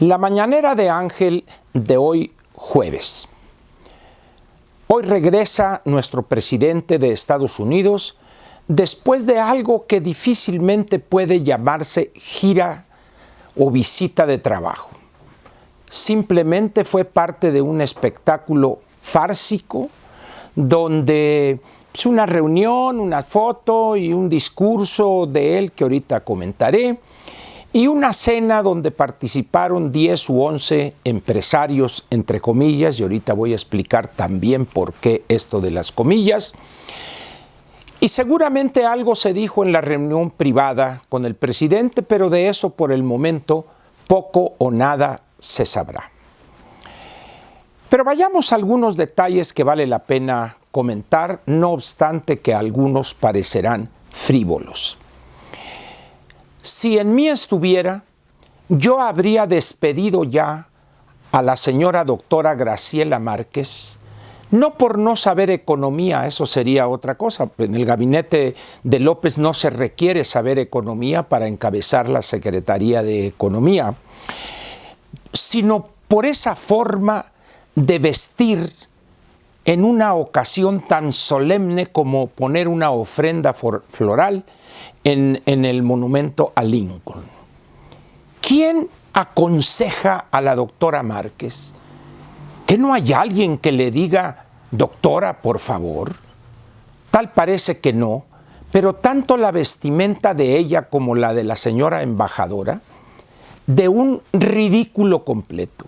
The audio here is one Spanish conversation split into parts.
La mañanera de Ángel de hoy jueves. Hoy regresa nuestro presidente de Estados Unidos después de algo que difícilmente puede llamarse gira o visita de trabajo. Simplemente fue parte de un espectáculo fársico donde es una reunión, una foto y un discurso de él que ahorita comentaré, y una cena donde participaron 10 u 11 empresarios, entre comillas, y ahorita voy a explicar también por qué esto de las comillas. Y seguramente algo se dijo en la reunión privada con el presidente, pero de eso por el momento poco o nada se sabrá. Pero vayamos a algunos detalles que vale la pena comentar, no obstante que algunos parecerán frívolos. Si en mí estuviera, yo habría despedido ya a la señora doctora Graciela Márquez, no por no saber economía, eso sería otra cosa. En el gabinete de López no se requiere saber economía para encabezar la Secretaría de Economía, sino por esa forma de vestir en una ocasión tan solemne como poner una ofrenda floral en el monumento a Lincoln. ¿Quién aconseja a la doctora Márquez? ¿Que no hay alguien que le diga, doctora, por favor? Tal parece que no, pero tanto la vestimenta de ella como la de la señora embajadora, de un ridículo completo.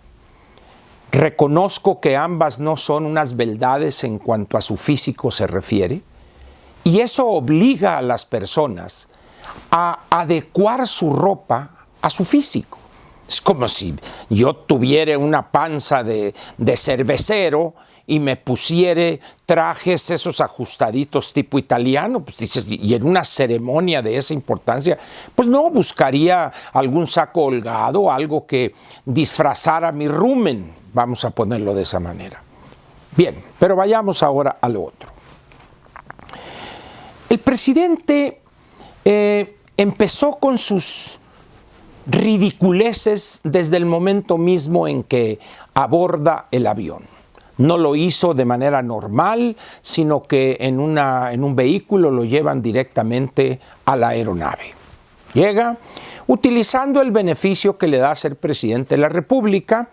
Reconozco que ambas no son unas beldades en cuanto a su físico se refiere, y eso obliga a las personas a adecuar su ropa a su físico. Es como si yo tuviera una panza de cervecero y me pusiera trajes esos ajustaditos tipo italiano, pues dices, y en una ceremonia de esa importancia, pues no, buscaría algún saco holgado, algo que disfrazara mi rumen, vamos a ponerlo de esa manera. Bien, pero vayamos ahora a lo otro. El presidente empezó con sus ridiculeces desde el momento mismo en que aborda el avión. No lo hizo de manera normal, sino que en un vehículo lo llevan directamente a la aeronave. Llega utilizando el beneficio que le da ser presidente de la República,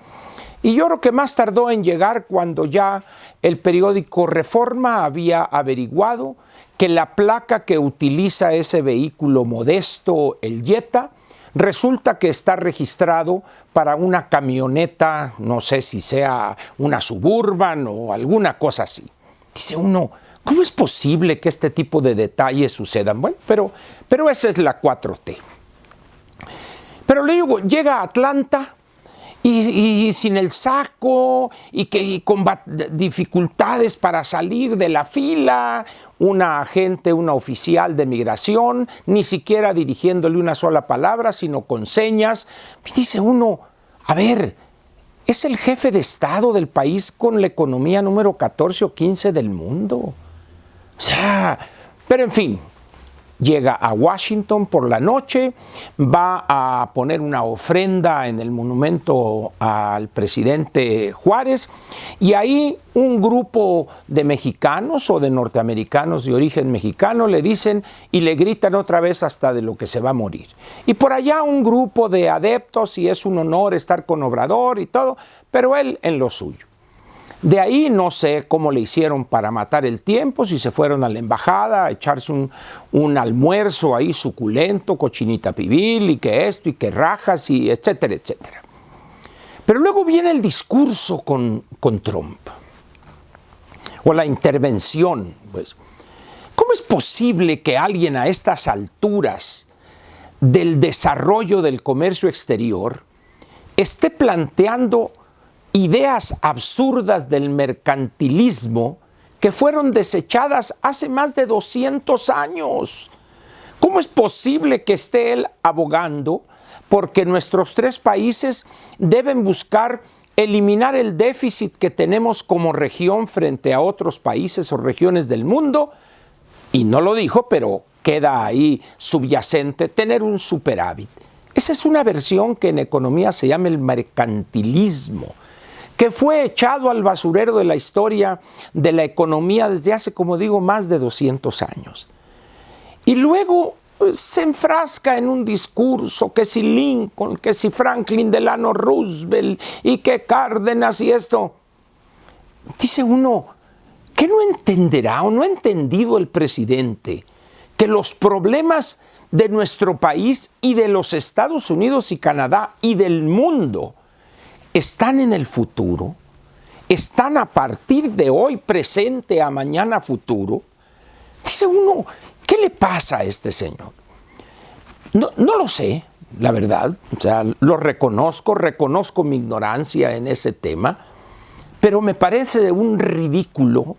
y yo creo que más tardó en llegar cuando ya el periódico Reforma había averiguado que la placa que utiliza ese vehículo modesto, el Jetta, resulta que está registrado para una camioneta, no sé si sea una Suburban o alguna cosa así. Dice uno, ¿cómo es posible que este tipo de detalles sucedan? Bueno, pero esa es la 4T. Pero luego llega a Atlanta y sin el saco y con dificultades para salir de la fila, una agente, una oficial de migración, ni siquiera dirigiéndole una sola palabra, sino con señas. Y dice uno, a ver, es el jefe de Estado del país con la economía número 14 o 15 del mundo. O sea, pero en fin. Llega a Washington por la noche, va a poner una ofrenda en el monumento al presidente Juárez, y ahí un grupo de mexicanos o de norteamericanos de origen mexicano le dicen y le gritan otra vez hasta de lo que se va a morir. Y por allá un grupo de adeptos, y es un honor estar con Obrador y todo, pero él en lo suyo. De ahí no sé cómo le hicieron para matar el tiempo, si se fueron a la embajada a echarse un almuerzo ahí suculento, cochinita pibil y que esto y que rajas y etcétera, etcétera. Pero luego viene el discurso con Trump, o la intervención. Pues, ¿cómo es posible que alguien a estas alturas del desarrollo del comercio exterior esté planteando ideas absurdas del mercantilismo que fueron desechadas hace más de 200 años? ¿Cómo es posible que esté él abogando porque nuestros tres países deben buscar eliminar el déficit que tenemos como región frente a otros países o regiones del mundo? Y no lo dijo, pero queda ahí subyacente, tener un superávit. Esa es una versión que en economía se llama el mercantilismo, que fue echado al basurero de la historia de la economía desde hace, como digo, más de 200 años. Y luego se enfrasca en un discurso que si Lincoln, que si Franklin Delano Roosevelt y que Cárdenas y esto. Dice uno, ¿qué no entenderá o no ha entendido el presidente que los problemas de nuestro país y de los Estados Unidos y Canadá y del mundo están en el futuro? Están a partir de hoy presente a mañana futuro. Dice uno, ¿qué le pasa a este señor? No lo sé, la verdad. O sea, lo reconozco mi ignorancia en ese tema, pero me parece un ridículo.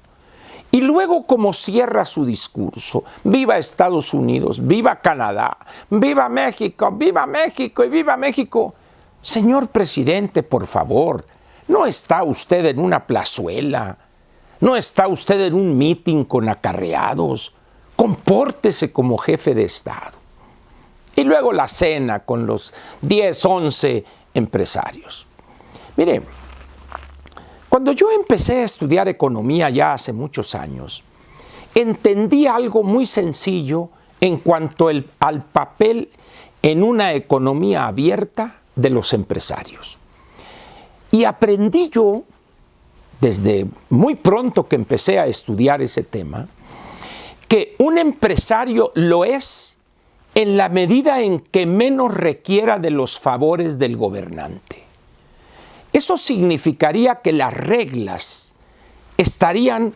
Y luego, como cierra su discurso, viva Estados Unidos, viva Canadá, viva México y viva México. Señor presidente, por favor, no está usted en una plazuela, no está usted en un mitin con acarreados. Compórtese como jefe de Estado. Y luego la cena con los 10, 11 empresarios. Mire, cuando yo empecé a estudiar economía ya hace muchos años, entendí algo muy sencillo en cuanto al papel en una economía abierta de los empresarios. Y aprendí yo, desde muy pronto que empecé a estudiar ese tema, que un empresario lo es en la medida en que menos requiera de los favores del gobernante. Eso significaría que las reglas estarían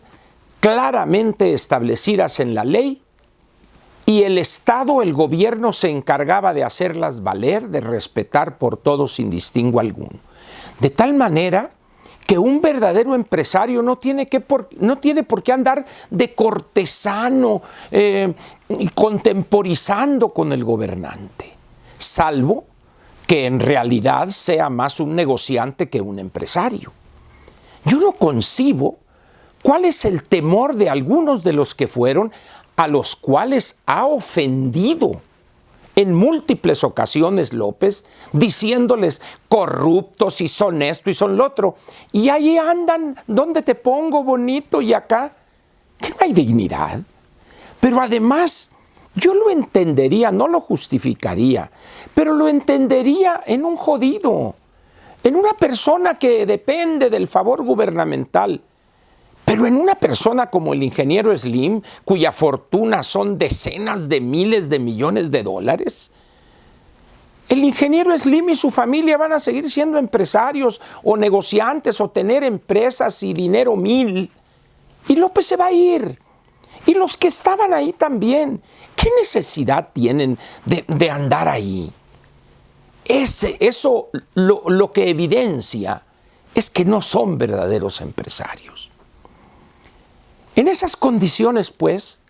claramente establecidas en la ley y el Estado, el gobierno, se encargaba de hacerlas valer, de respetar por todos sin distingo alguno. De tal manera que un verdadero empresario no tiene por qué andar de cortesano y contemporizando con el gobernante, salvo que en realidad sea más un negociante que un empresario. Yo no concibo cuál es el temor de algunos de los que fueron, a los cuales ha ofendido en múltiples ocasiones López, diciéndoles corruptos y son esto y son lo otro. Y ahí andan, ¿dónde te pongo bonito? Y acá, que no hay dignidad. Pero además, yo lo entendería, no lo justificaría, pero lo entendería en un jodido, en una persona que depende del favor gubernamental. Pero en una persona como el ingeniero Slim, cuya fortuna son decenas de miles de millones de dólares, el ingeniero Slim y su familia van a seguir siendo empresarios o negociantes o tener empresas y dinero mil. Y López se va a ir. Y los que estaban ahí también. ¿Qué necesidad tienen de andar ahí? Eso lo que evidencia es que no son verdaderos empresarios. En esas condiciones, pues,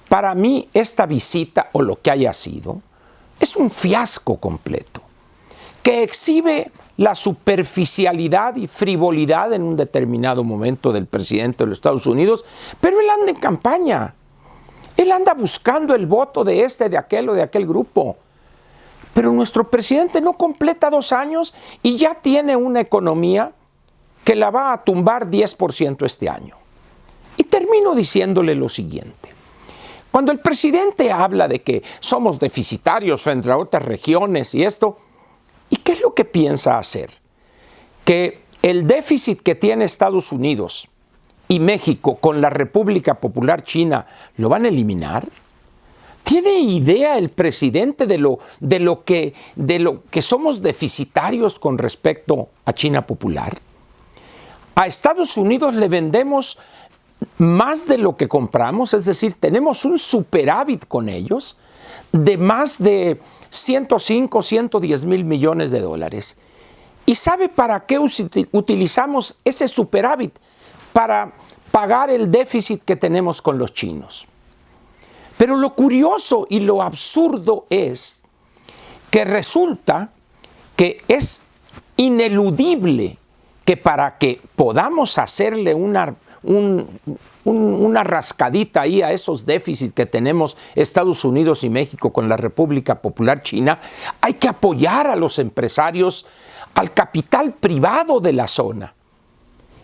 para mí esta visita, o lo que haya sido, es un fiasco completo, que exhibe la superficialidad y frivolidad en un determinado momento del presidente de los Estados Unidos, pero él anda en campaña. Él anda buscando el voto de este, de aquel o de aquel grupo. Pero nuestro presidente no completa 2 años y ya tiene una economía que la va a tumbar 10% este año. Y termino diciéndole lo siguiente. Cuando el presidente habla de que somos deficitarios frente a otras regiones y esto, ¿y qué es lo que piensa hacer? Que el déficit que tiene Estados Unidos y México con la República Popular China lo van a eliminar. ¿Tiene idea el presidente de lo que somos deficitarios con respecto a China Popular? A Estados Unidos le vendemos más de lo que compramos, es decir, tenemos un superávit con ellos de más de 105, 110 mil millones de dólares. ¿Y sabe para qué utilizamos ese superávit? Para pagar el déficit que tenemos con los chinos. Pero lo curioso y lo absurdo es que resulta que es ineludible que para que podamos hacerle una una rascadita ahí a esos déficits que tenemos Estados Unidos y México con la República Popular China, hay que apoyar a los empresarios, al capital privado de la zona.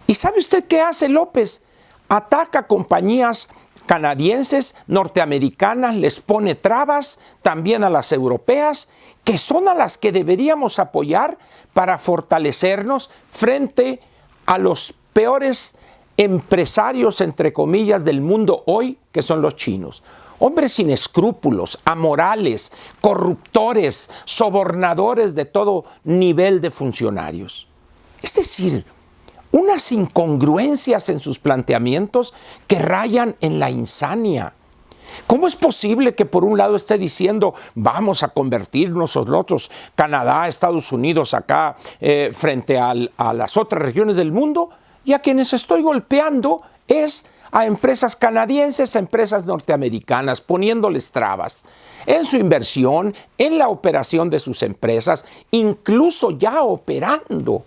¿Y sabe usted qué hace López? Ataca compañías canadienses, norteamericanas, les pone trabas, también a las europeas, que son a las que deberíamos apoyar para fortalecernos frente a los peores empresarios, entre comillas, del mundo hoy, que son los chinos. Hombres sin escrúpulos, amorales, corruptores, sobornadores de todo nivel de funcionarios. Es decir, unas incongruencias en sus planteamientos que rayan en la insania. ¿Cómo es posible que por un lado esté diciendo vamos a convertirnos nosotros, Canadá, Estados Unidos, acá frente a las otras regiones del mundo, y a quienes estoy golpeando es a empresas canadienses, a empresas norteamericanas, poniéndoles trabas en su inversión, en la operación de sus empresas, incluso ya operando?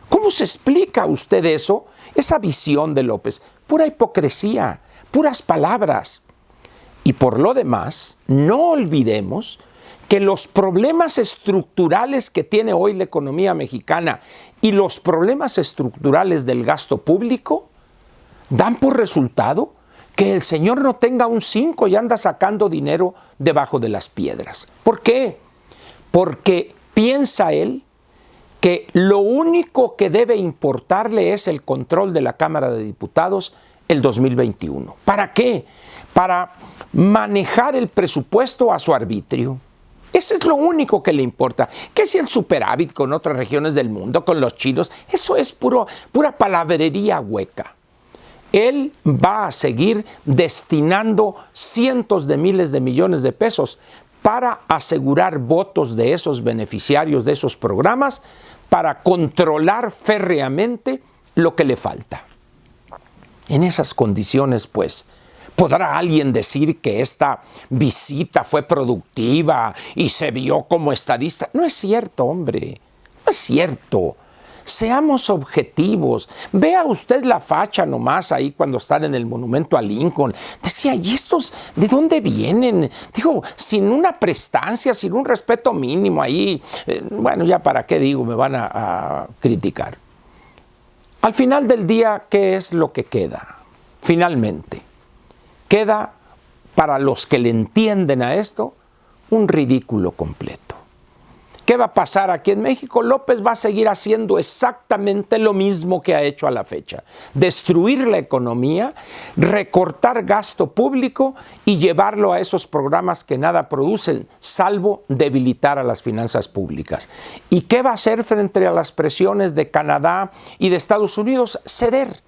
¿Cómo se explica usted eso? Esa visión de López, pura hipocresía, puras palabras. Y por lo demás, no olvidemos que los problemas estructurales que tiene hoy la economía mexicana y los problemas estructurales del gasto público dan por resultado que el señor no tenga un 5 y anda sacando dinero debajo de las piedras. ¿Por qué? Porque piensa él que lo único que debe importarle es el control de la Cámara de Diputados el 2021. ¿Para qué? Para manejar el presupuesto a su arbitrio. Eso es lo único que le importa. Que si el superávit con otras regiones del mundo, con los chinos, eso es pura palabrería hueca. Él va a seguir destinando cientos de miles de millones de pesos para asegurar votos de esos beneficiarios de esos programas, para controlar férreamente lo que le falta. En esas condiciones, pues, ¿podrá alguien decir que esta visita fue productiva y se vio como estadista? No es cierto, hombre, no es cierto. Seamos objetivos. Vea usted la facha nomás ahí cuando están en el monumento a Lincoln. Decía, ¿y estos de dónde vienen? Digo, sin una prestancia, sin un respeto mínimo ahí. Bueno, ya para qué digo, me van a criticar. Al final del día, ¿qué es lo que queda? Finalmente, queda para los que le entienden a esto un ridículo completo. ¿Qué va a pasar aquí en México? López va a seguir haciendo exactamente lo mismo que ha hecho a la fecha. Destruir la economía, recortar gasto público y llevarlo a esos programas que nada producen, salvo debilitar a las finanzas públicas. ¿Y qué va a hacer frente a las presiones de Canadá y de Estados Unidos? Ceder,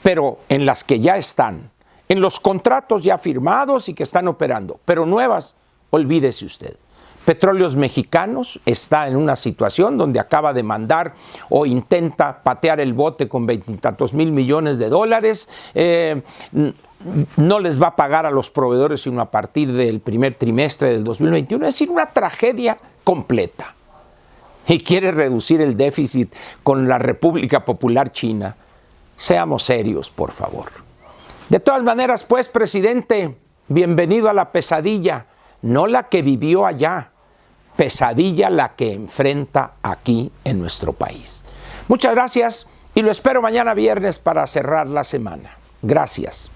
pero en las que ya están, en los contratos ya firmados y que están operando, pero nuevas, olvídese usted. Petróleos Mexicanos está en una situación donde acaba de mandar o intenta patear el bote con 20 y tantos mil millones de dólares. No les va a pagar a los proveedores sino a partir del primer trimestre del 2021. Es decir, una tragedia completa. Y quiere reducir el déficit con la República Popular China. Seamos serios, por favor. De todas maneras, pues, presidente, bienvenido a la pesadilla, no la que vivió allá. Pesadilla la que enfrenta aquí en nuestro país. Muchas gracias y lo espero mañana viernes para cerrar la semana. Gracias.